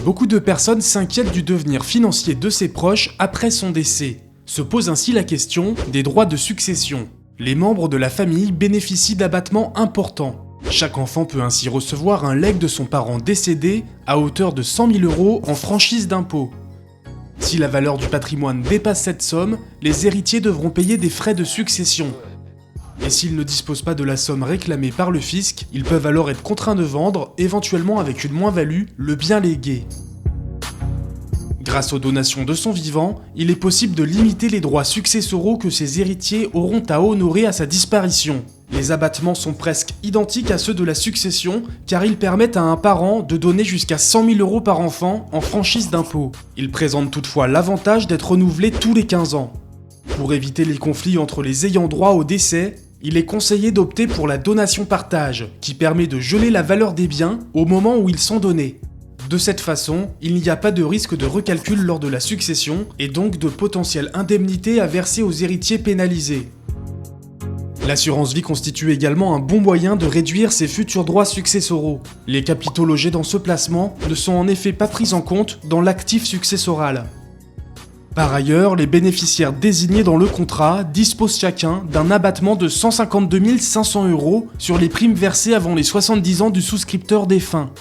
Beaucoup de personnes s'inquiètent du devenir financier de ses proches après son décès. Se pose ainsi la question des droits de succession. Les membres de la famille bénéficient d'abattements importants. Chaque enfant peut ainsi recevoir un legs de son parent décédé à hauteur de 100 000 € en franchise d'impôt. Si la valeur du patrimoine dépasse cette somme, les héritiers devront payer des frais de succession. Et s'ils ne disposent pas de la somme réclamée par le fisc, ils peuvent alors être contraints de vendre, éventuellement avec une moins-value, le bien légué. Grâce aux donations de son vivant, il est possible de limiter les droits successoraux que ses héritiers auront à honorer à sa disparition. Les abattements sont presque identiques à ceux de la succession, car ils permettent à un parent de donner jusqu'à 100 000 € par enfant en franchise d'impôt. Ils présentent toutefois l'avantage d'être renouvelés tous les 15 ans. Pour éviter les conflits entre les ayants droit au décès, il est conseillé d'opter pour la donation-partage, qui permet de geler la valeur des biens au moment où ils sont donnés. De cette façon, il n'y a pas de risque de recalcul lors de la succession et donc de potentielles indemnités à verser aux héritiers pénalisés. L'assurance vie constitue également un bon moyen de réduire ses futurs droits successoraux. Les capitaux logés dans ce placement ne sont en effet pas pris en compte dans l'actif successoral. Par ailleurs, les bénéficiaires désignés dans le contrat disposent chacun d'un abattement de 152 500 € sur les primes versées avant les 70 ans du souscripteur défunt.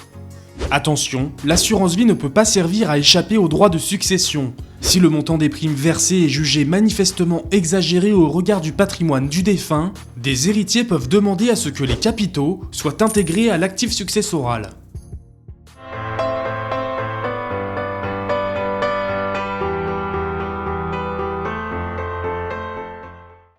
Attention, l'assurance vie ne peut pas servir à échapper aux droits de succession. Si le montant des primes versées est jugé manifestement exagéré au regard du patrimoine du défunt, des héritiers peuvent demander à ce que les capitaux soient intégrés à l'actif successoral.